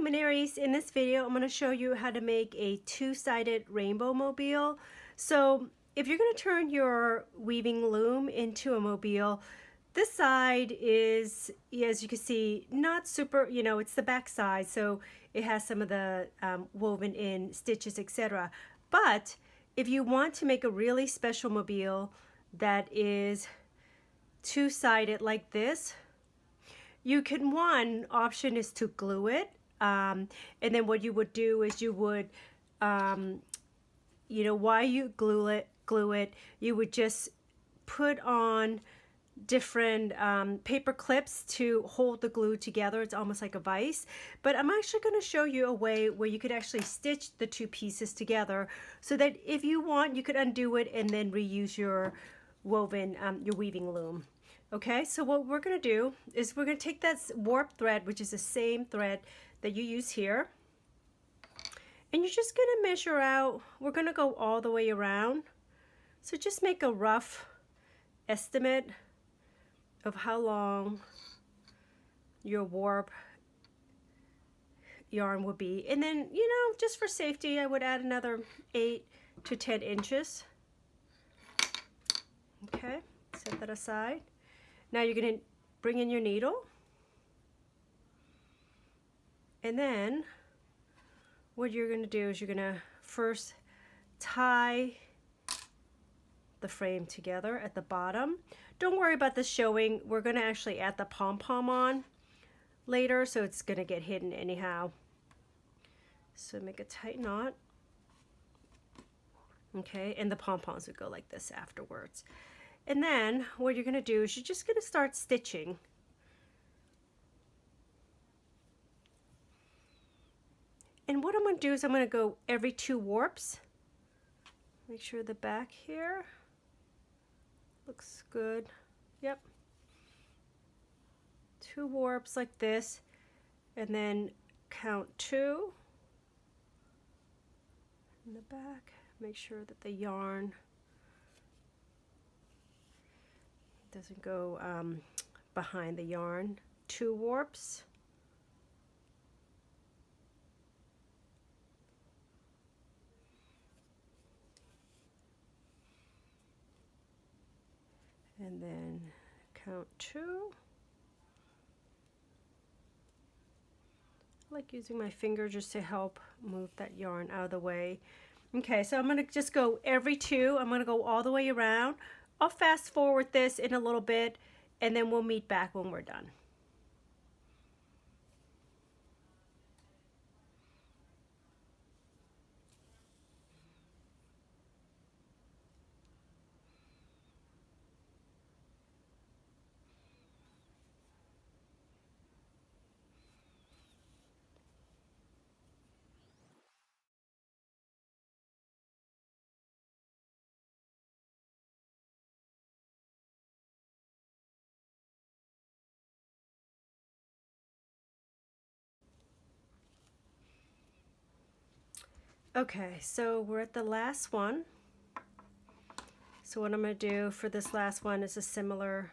luminaries. In this video I'm going to show you how to make a two-sided rainbow mobile. So if you're going to turn your weaving loom into a mobile, this side is, as you can see, not super, it's the back side, so it has some of the woven in stitches, etc. But if you want to make a really special mobile that is two-sided like this, you can, one option is to glue it, and then what you would do is you would, while you glue it, you would just put on different paper clips to hold the glue together. It's almost like a vise, but I'm actually going to show you a way where you could actually stitch the two pieces together so that if you want, you could undo it and then reuse your woven, your weaving loom. Okay, so what we're going to do is we're going to take that warp thread, which is the same thread that you use here, and you're just going to measure out. We're going to go all the way around, so just make a rough estimate of how long your warp yarn would be, and then just for safety I would add another 8 to 10 inches. Okay, set that aside. Now you're going to bring in your needle, and then what you're going to do is you're going to first tie the frame together at the bottom. Don't worry about this showing. We're going to actually add the pom-pom on later, so it's going to get hidden anyhow. So make a tight knot. Okay, and the pom-poms would go like this afterwards. And then what you're going to do is you're just going to start stitching. And what I'm going to do is I'm going to go every 2 warps. Make sure the back here looks good. Yep. 2 warps like this, and then count 2 in the back. Make sure that the yarn doesn't go behind the yarn. 2 warps. And then count 2. I like using my finger just to help move that yarn out of the way. Okay, so I'm going to just go every 2. I'm going to go all the way around. I'll fast forward this in a little bit, and then we'll meet back when we're done. Okay, so we're at the last one. So what I'm going to do for this last one is a similar,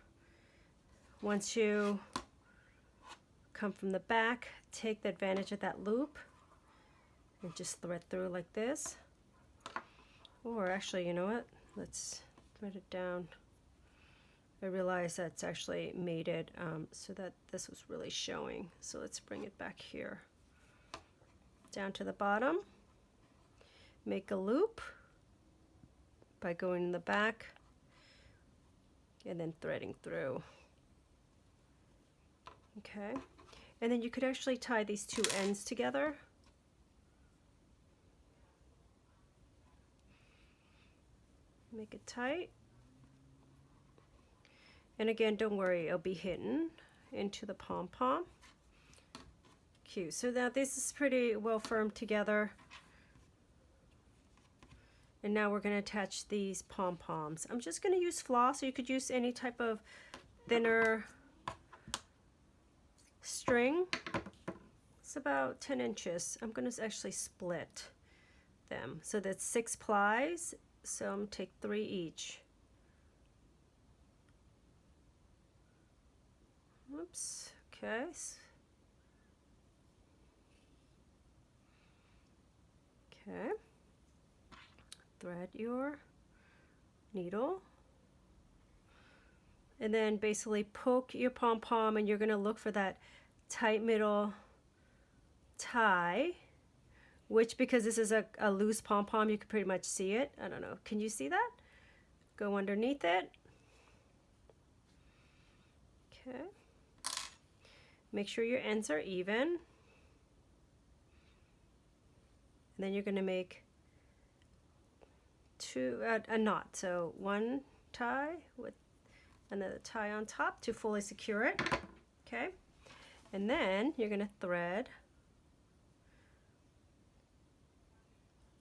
once you come from the back, take the advantage of that loop and just thread through like this. Or actually, you know what? Let's thread it down. I realize that's actually made it so that this was really showing. So let's bring it back here. Down to the bottom. Make a loop by going in the back and then threading through. Okay, and then you could actually tie these 2 ends together. Make it tight. And again, don't worry, it'll be hidden into the pom-pom. Cute. So now this is pretty well firmed together. And now we're going to attach these pom-poms. I'm just going to use floss, or you could use any type of thinner string. It's about 10 inches. I'm going to actually split them. So that's 6 plies. So I'm going to take 3 each. Oops. Okay. Okay. Thread your needle. And then basically poke your pom-pom, and you're going to look for that tight middle tie, which, because this is a loose pom-pom, you can pretty much see it. I don't know. Can you see that? Go underneath it. Okay. Make sure your ends are even. And then you're going to make a knot. So one tie with another tie on top to fully secure it. Okay. And then you're going to thread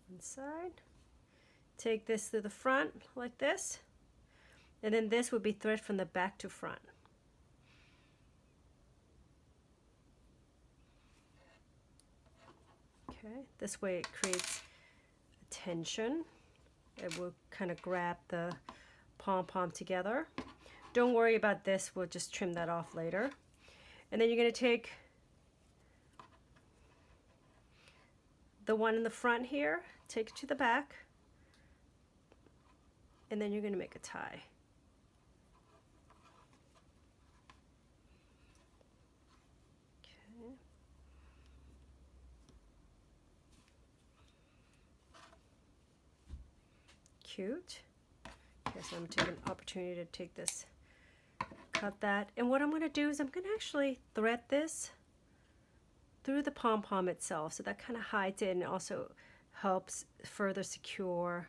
one side. Take this through the front like this. And then this would be thread from the back to front. Okay, this way it creates a tension. It will kind of grab the pom-pom together. Don't worry about this, we'll just trim that off later. And then you're going to take the one in the front here, take it to the back, and then you're going to make a tie. Okay. Cute. Okay, so I'm taking an opportunity to take this, cut that, and what I'm going to do is I'm going to actually thread this through the pom-pom itself, so that kind of hides it and also helps further secure,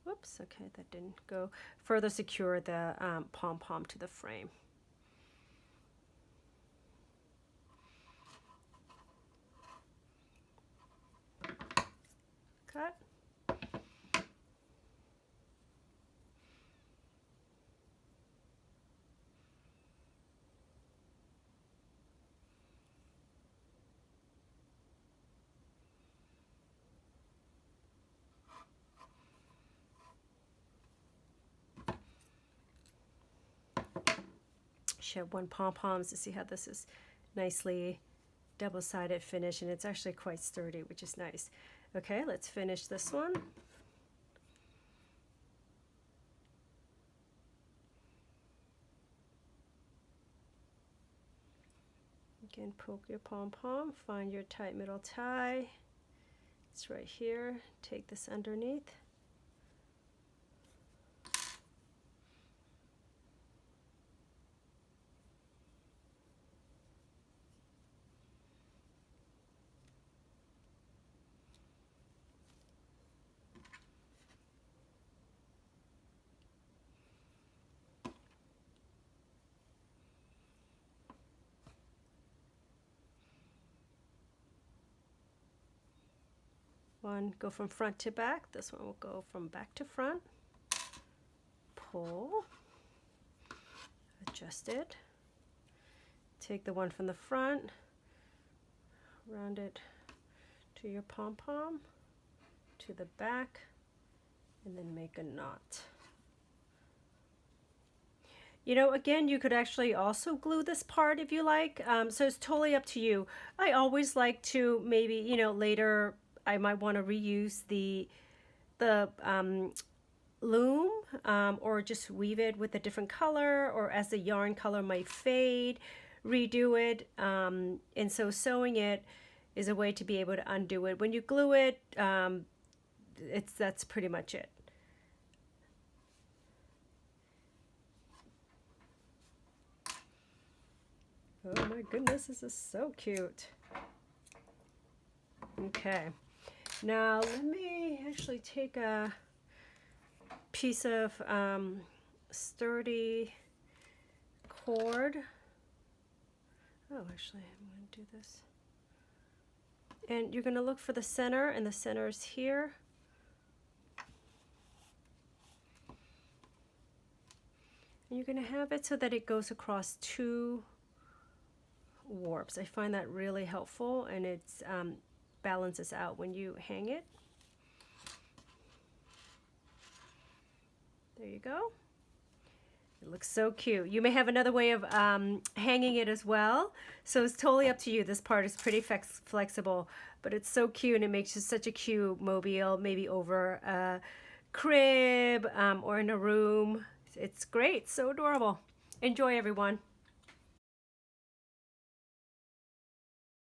whoops, okay, that didn't go, further secure the pom-pom to the frame. Cut. Shed one pom-poms to see how this is nicely double-sided finish, and it's actually quite sturdy, which is nice. Okay, let's finish this one. Again, poke your pom-pom, find your tight middle tie. It's right here. Take this underneath. One go from front to back. This one will go from back to front. Pull, adjust it. Take the one from the front, round it to your pom-pom, to the back, and then make a knot. You know, again, you could actually also glue this part if you like, so it's totally up to you. I always like to maybe, you know, later I might want to reuse the loom, or just weave it with a different color, or as the yarn color might fade, redo it. And so sewing it is a way to be able to undo it. When you glue it, that's pretty much it. Oh my goodness, this is so cute. Okay. Now let me actually take a piece of sturdy cord. Oh, actually, I'm going to do this. And you're going to look for the center, and the center is here. And you're going to have it so that it goes across two warps. I find that really helpful, and it's balances out when you hang it. There you go. It looks so cute. You may have another way of hanging it as well. So it's totally up to you. This part is pretty flexible, but it's so cute and it makes just such a cute mobile, maybe over a crib or in a room. It's great. So adorable. Enjoy, everyone.